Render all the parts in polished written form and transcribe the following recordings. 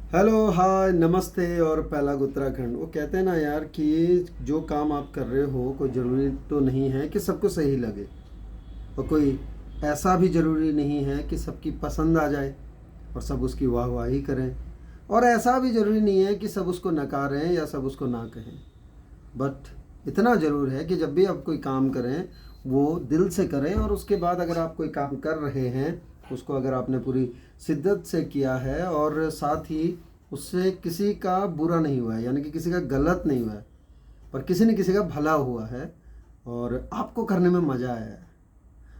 Hello, हाय, नमस्ते और पहला उत्तराखंड। वो कहते हैं ना यार कि जो काम आप कर रहे हो कोई ज़रूरी तो नहीं है कि सबको सही लगे, और कोई ऐसा भी ज़रूरी नहीं है कि सबकी पसंद आ जाए और सब उसकी वाहवाही करें, और ऐसा भी ज़रूरी नहीं है कि सब उसको नकारें या सब उसको ना कहें। बट इतना ज़रूर है कि जब भी आप कोई काम करें वो दिल से करें, और उसके बाद अगर आप कोई काम कर रहे हैं उसको अगर आपने पूरी शिद्दत से किया है और साथ ही उससे किसी का बुरा नहीं हुआ है, यानी कि किसी का गलत नहीं हुआ है, पर किसी न किसी का भला हुआ है और आपको करने में मज़ा आया है,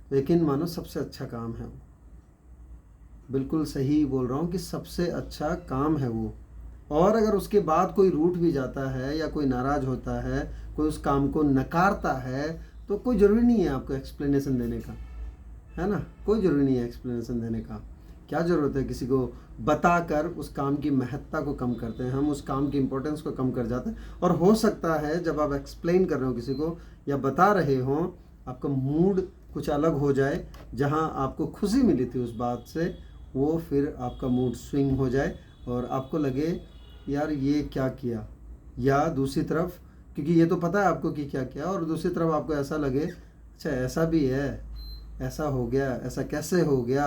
तो यकीन मानो सबसे अच्छा काम है वो। बिल्कुल सही बोल रहा हूँ कि सबसे अच्छा काम है वो। और अगर उसके बाद कोई रूठ भी जाता है या कोई नाराज़ होता है, कोई उस काम को नकारता है, तो कोई ज़रूरी नहीं है आपको एक्सप्लेनेशन देने का, है ना। कोई ज़रूरी नहीं है एक्सप्लेनेशन देने का। क्या ज़रूरत है किसी को बताकर उस काम की महत्ता को कम करते हैं हम, उस काम की इम्पोर्टेंस को कम कर जाते हैं। और हो सकता है जब आप एक्सप्लेन कर रहे हो किसी को या बता रहे हो, आपका मूड कुछ अलग हो जाए, जहाँ आपको खुशी मिली थी उस बात से, वो फिर आपका मूड स्विंग हो जाए और आपको लगे यार ये क्या किया। या दूसरी तरफ, क्योंकि ये तो पता है आपको कि क्या किया, और दूसरी तरफ आपको ऐसा लगे अच्छा ऐसा भी है, ऐसा हो गया, ऐसा कैसे हो गया।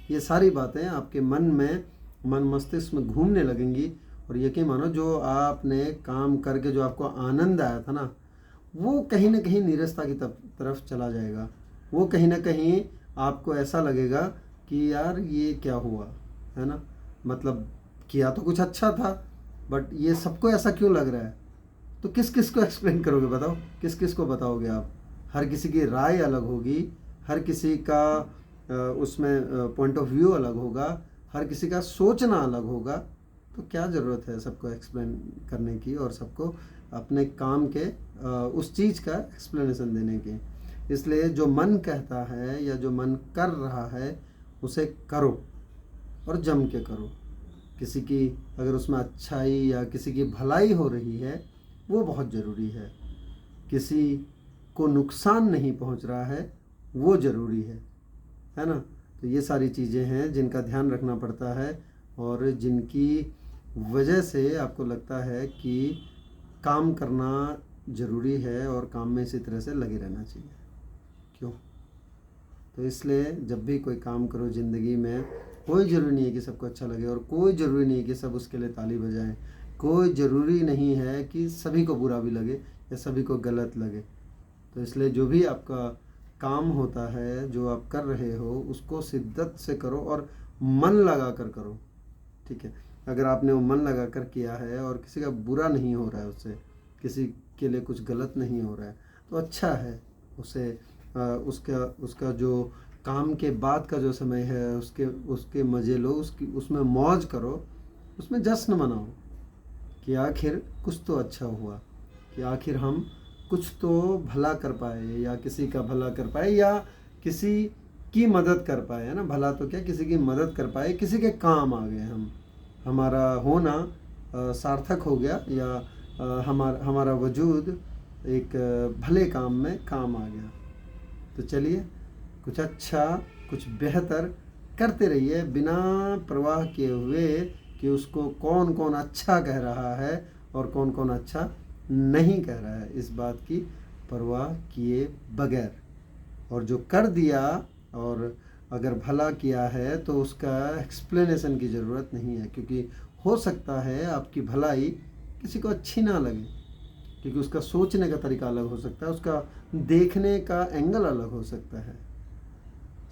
ये सारी बातें आपके मन में, मन मस्तिष्क में घूमने लगेंगी, और यकीन मानो जो आपने काम करके जो आपको आनंद आया था ना, वो कहीं ना कहीं नीरसता की तरफ चला जाएगा। वो कहीं ना कहीं आपको ऐसा लगेगा कि यार ये क्या हुआ, है ना। मतलब किया तो कुछ अच्छा था, बट ये सबको ऐसा क्यों लग रहा है। तो किस किस को एक्सप्लेन करोगे, बताओ किस किस को बताओगे आप। हर किसी की राय अलग होगी, हर किसी का उसमें पॉइंट ऑफ व्यू अलग होगा, हर किसी का सोचना अलग होगा। तो क्या ज़रूरत है सबको एक्सप्लेन करने की और सबको अपने काम के उस चीज़ का एक्सप्लेनेशन देने की। इसलिए जो मन कहता है या जो मन कर रहा है उसे करो, और जम के करो। किसी की अगर उसमें अच्छाई या किसी की भलाई हो रही है वो बहुत ज़रूरी है। किसी को नुकसान नहीं पहुंच रहा है वो ज़रूरी है ना। तो ये सारी चीज़ें हैं जिनका ध्यान रखना पड़ता है, और जिनकी वजह से आपको लगता है कि काम करना ज़रूरी है और काम में इसी तरह से लगे रहना चाहिए। क्यों? तो इसलिए जब भी कोई काम करो ज़िंदगी में, कोई ज़रूरी नहीं है कि सबको अच्छा लगे, और कोई ज़रूरी नहीं है कि सब उसके लिए ताली बजाएं। कोई ज़रूरी नहीं है कि सभी को बुरा भी लगे या सभी को गलत लगे। तो इसलिए जो भी आपका काम होता है, जो आप कर रहे हो, उसको शिद्दत से करो और मन लगा कर करो। ठीक है। अगर आपने वो मन लगा कर किया है और किसी का बुरा नहीं हो रहा है उससे, किसी के लिए कुछ गलत नहीं हो रहा है, तो अच्छा है। उसे उसका उसका जो काम के बाद का जो समय है उसके उसके मज़े लो, उसकी उसमें मौज करो, उसमें जश्न मनाओ कि आखिर कुछ तो अच्छा हुआ, कि आखिर हम कुछ तो भला कर पाए, या किसी का भला कर पाए, या किसी की मदद कर पाए, है ना। भला तो क्या, किसी की मदद कर पाए, किसी के काम आ गए हम। हमारा होना सार्थक हो गया, या हमारा हमारा वजूद एक भले काम में काम आ गया। तो चलिए कुछ अच्छा, कुछ बेहतर करते रहिए, बिना परवाह किए हुए कि उसको कौन कौन अच्छा कह रहा है और कौन कौन अच्छा नहीं कह रहा है, इस बात की परवाह किए बगैर। और जो कर दिया और अगर भला किया है तो उसका एक्सप्लेनेशन की ज़रूरत नहीं है, क्योंकि हो सकता है आपकी भलाई किसी को अच्छी ना लगे, क्योंकि उसका सोचने का तरीका अलग हो सकता है, उसका देखने का एंगल अलग हो सकता है।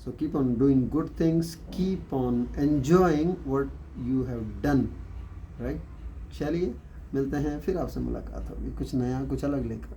So keep on doing good things, keep on enjoying what you have done, right. चलिए मिलते हैं फिर, आपसे मुलाकात होगी कुछ नया कुछ अलग लेकर।